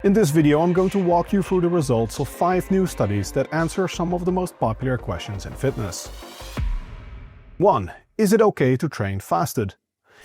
In this video, I'm going to walk you through the results of 5 new studies that answer some of the most popular questions in fitness. 1. Is it okay to train fasted?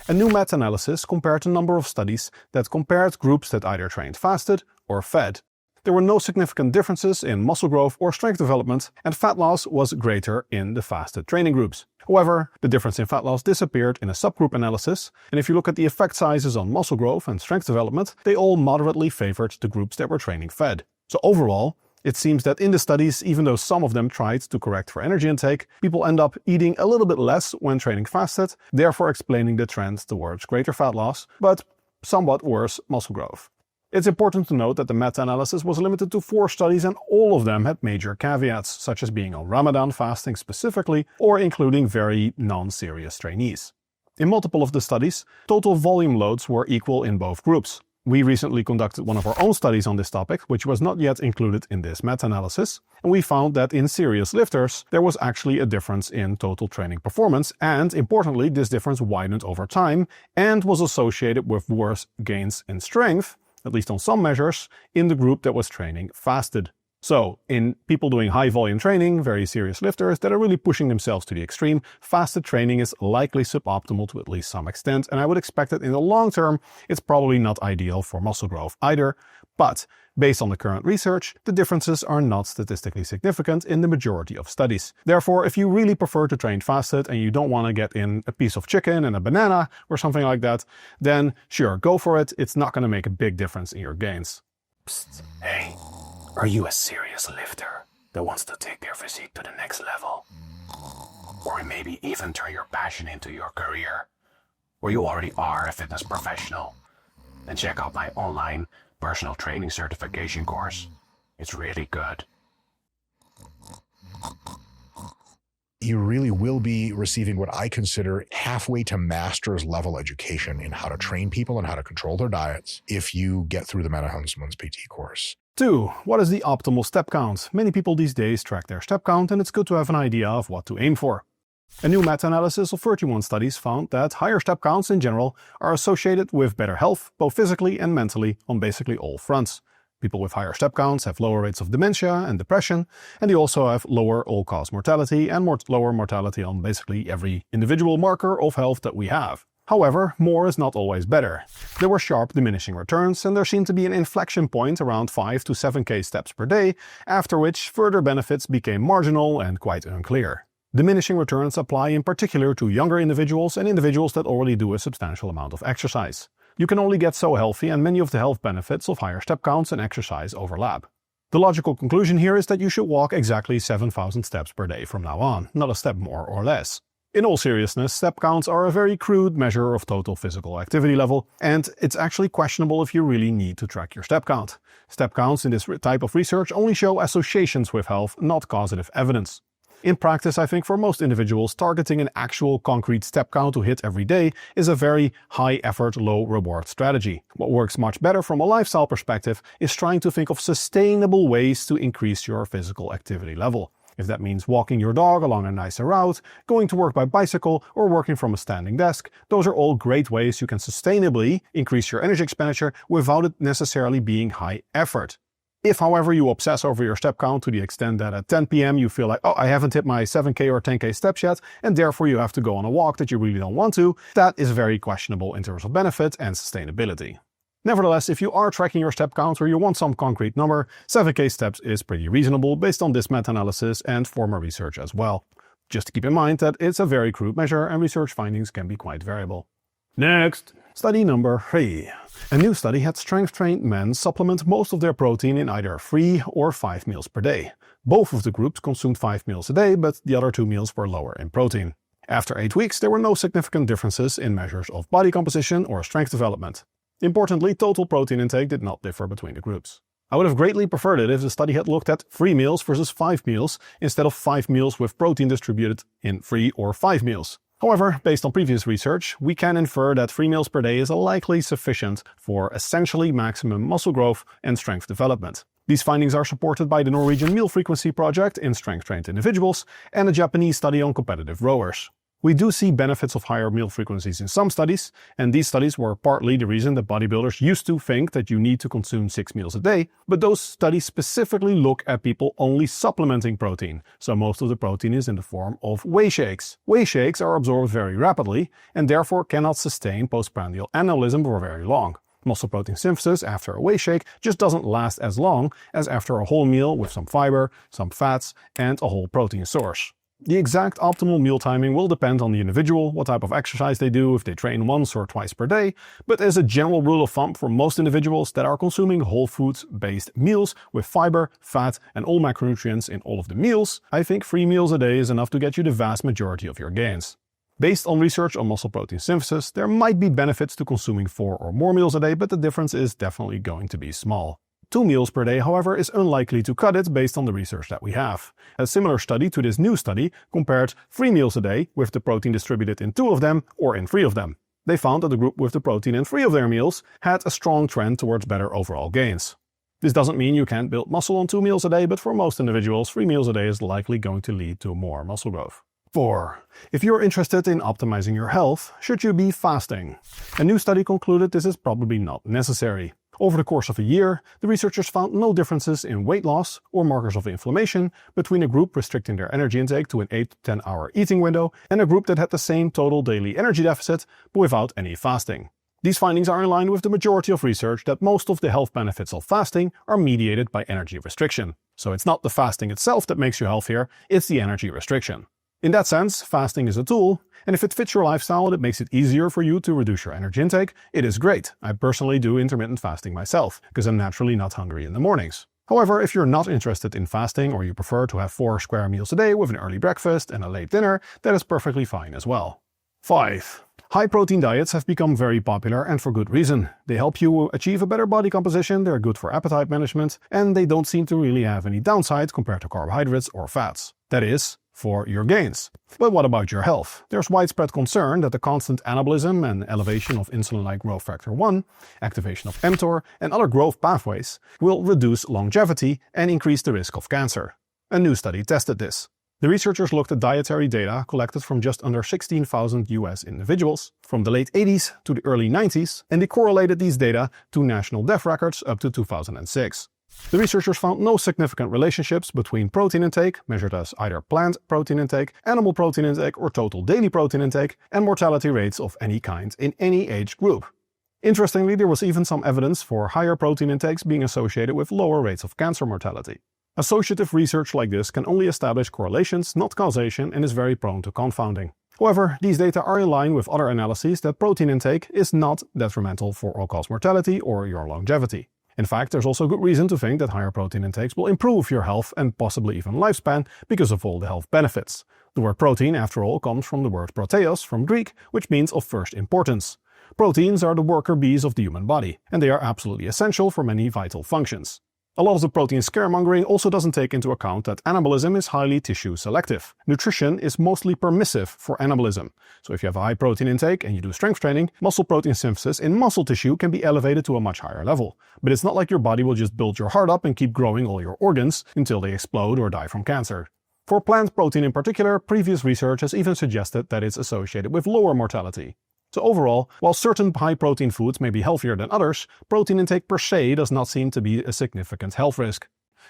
A new meta-analysis compared a number of studies that compared groups that either trained fasted or fed. There were no significant differences in muscle growth or strength development, and fat loss was greater in the fasted training groups. However, the difference in fat loss disappeared in a subgroup analysis, and if you look at the effect sizes on muscle growth and strength development, they all moderately favored the groups that were training fed. So overall, it seems that in the studies, even though some of them tried to correct for energy intake, people end up eating a little bit less when training fasted, therefore explaining the trend towards greater fat loss, but somewhat worse muscle growth. It's important to note that the meta-analysis was limited to 4 studies and all of them had major caveats, such as being on Ramadan fasting specifically or including very non-serious trainees. In multiple of the studies, total volume loads were equal in both groups. We recently conducted one of our own studies on this topic, which was not yet included in this meta-analysis, and we found that in serious lifters, there was actually a difference in total training performance, and importantly, this difference widened over time and was associated with worse gains in strength, at least on some measures, in the group that was training fasted. So, in people doing high volume training, very serious lifters that are really pushing themselves to the extreme, fasted training is likely suboptimal to at least some extent, and I would expect that in the long term, it's probably not ideal for muscle growth either. But, based on the current research, the differences are not statistically significant in the majority of studies. Therefore, if you really prefer to train fasted and you don't want to get in a piece of chicken and a banana or something like that, then sure, go for it. It's not going to make a big difference in your gains. Psst, hey, are you a serious lifter that wants to take their physique to the next level? Or maybe even turn your passion into your career? Or you already are a fitness professional? Then check out my online personal training certification course. It's really good. You really will be receiving what I consider halfway to master's level education in how to train people and how to control their diets if you get through the Mette Huntsmans PT course. 2. What is the optimal step count? Many people these days track their step count, and it's good to have an idea of what to aim for. A new meta-analysis of 31 studies found that higher step counts in general are associated with better health, both physically and mentally, on basically all fronts. People with higher step counts have lower rates of dementia and depression, and they also have lower all-cause mortality and lower mortality on basically every individual marker of health that we have. However, more is not always better. There were sharp diminishing returns, and there seemed to be an inflection point around 5 to 7k steps per day, after which further benefits became marginal and quite unclear. Diminishing returns apply in particular to younger individuals and individuals that already do a substantial amount of exercise. You can only get so healthy, and many of the health benefits of higher step counts and exercise overlap. The logical conclusion here is that you should walk exactly 7,000 steps per day from now on, not a step more or less. In all seriousness, step counts are a very crude measure of total physical activity level, and it's actually questionable if you really need to track your step count. Step counts in this type of research only show associations with health, not causative evidence. In practice, I think for most individuals, targeting an actual concrete step count to hit every day is a very high effort, low reward strategy. What works much better from a lifestyle perspective is trying to think of sustainable ways to increase your physical activity level. If that means walking your dog along a nicer route, going to work by bicycle, or working from a standing desk, those are all great ways you can sustainably increase your energy expenditure without it necessarily being high effort. If, however, you obsess over your step count to the extent that at 10 p.m. you feel like, oh, I haven't hit my 7k or 10k steps yet, and therefore you have to go on a walk that you really don't want to, that is very questionable in terms of benefit and sustainability. Nevertheless, if you are tracking your step count or you want some concrete number, 7k steps is pretty reasonable based on this meta-analysis and former research as well. Just to keep in mind that it's a very crude measure and research findings can be quite variable. Next, study number 3. A new study had strength-trained men supplement most of their protein in either 3 or 5 meals per day. Both of the groups consumed 5 meals a day, but the other 2 meals were lower in protein. After 8 weeks, there were no significant differences in measures of body composition or strength development. Importantly, total protein intake did not differ between the groups. I would have greatly preferred it if the study had looked at 3 meals versus 5 meals instead of 5 meals with protein distributed in 3 or 5 meals. However, based on previous research, we can infer that 3 meals per day is likely sufficient for essentially maximum muscle growth and strength development. These findings are supported by the Norwegian Meal Frequency Project in strength-trained individuals and a Japanese study on competitive rowers. We do see benefits of higher meal frequencies in some studies, and these studies were partly the reason that bodybuilders used to think that you need to consume 6 meals a day, but those studies specifically look at people only supplementing protein, so most of the protein is in the form of whey shakes. Whey shakes are absorbed very rapidly, and therefore cannot sustain postprandial anabolism for very long. Muscle protein synthesis after a whey shake just doesn't last as long as after a whole meal with some fiber, some fats, and a whole protein source. The exact optimal meal timing will depend on the individual, what type of exercise they do, if they train once or twice per day, but as a general rule of thumb for most individuals that are consuming whole foods-based meals with fiber, fat, and all macronutrients in all of the meals, I think 3 meals a day is enough to get you the vast majority of your gains. Based on research on muscle protein synthesis, there might be benefits to consuming 4 or more meals a day, but the difference is definitely going to be small. 2 meals per day, however, is unlikely to cut it based on the research that we have. A similar study to this new study compared 3 meals a day with the protein distributed in 2 of them or in 3 of them. They found that the group with the protein in 3 of their meals had a strong trend towards better overall gains. This doesn't mean you can't build muscle on 2 meals a day, but for most individuals, 3 meals a day is likely going to lead to more muscle growth. 4. If you're interested in optimizing your health, should you be fasting? A new study concluded this is probably not necessary. Over the course of a year, the researchers found no differences in weight loss or markers of inflammation between a group restricting their energy intake to an 8 to 10 hour eating window and a group that had the same total daily energy deficit but without any fasting. These findings are in line with the majority of research that most of the health benefits of fasting are mediated by energy restriction. So it's not the fasting itself that makes you healthier, it's the energy restriction. In that sense, fasting is a tool, and if it fits your lifestyle and it makes it easier for you to reduce your energy intake, it is great. I personally do intermittent fasting myself, because I'm naturally not hungry in the mornings. However, if you're not interested in fasting or you prefer to have 4 square meals a day with an early breakfast and a late dinner, that is perfectly fine as well. 5. High-protein diets have become very popular and for good reason. They help you achieve a better body composition, they're good for appetite management, and they don't seem to really have any downside compared to carbohydrates or fats. That is, for your gains. But what about your health? There's widespread concern that the constant anabolism and elevation of insulin-like growth factor 1, activation of mTOR, and other growth pathways will reduce longevity and increase the risk of cancer. A new study tested this. The researchers looked at dietary data collected from just under 16,000 US individuals from the late 80s to the early 90s, and they correlated these data to national death records up to 2006. The researchers found no significant relationships between protein intake, measured as either plant protein intake, animal protein intake, or total daily protein intake, and mortality rates of any kind in any age group. Interestingly, there was even some evidence for higher protein intakes being associated with lower rates of cancer mortality. Associative research like this can only establish correlations, not causation, and is very prone to confounding. However, these data are in line with other analyses that protein intake is not detrimental for all-cause mortality or your longevity. In fact, there's also good reason to think that higher protein intakes will improve your health and possibly even lifespan because of all the health benefits. The word protein, after all, comes from the word proteos from Greek, which means of first importance. Proteins are the worker bees of the human body, and they are absolutely essential for many vital functions. A lot of the protein scaremongering also doesn't take into account that anabolism is highly tissue selective. Nutrition is mostly permissive for anabolism. So if you have a high protein intake and you do strength training, muscle protein synthesis in muscle tissue can be elevated to a much higher level. But it's not like your body will just build your heart up and keep growing all your organs until they explode or die from cancer. For plant protein in particular, previous research has even suggested that it's associated with lower mortality. So overall, while certain high-protein foods may be healthier than others, protein intake per se does not seem to be a significant health risk.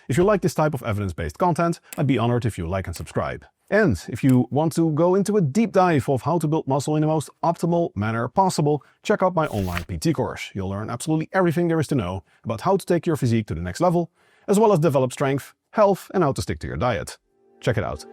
If you like this type of evidence-based content, I'd be honored if you like and subscribe. And if you want to go into a deep dive of how to build muscle in the most optimal manner possible, check out my online PT course. You'll learn absolutely everything there is to know about how to take your physique to the next level, as well as develop strength, health, and how to stick to your diet. Check it out.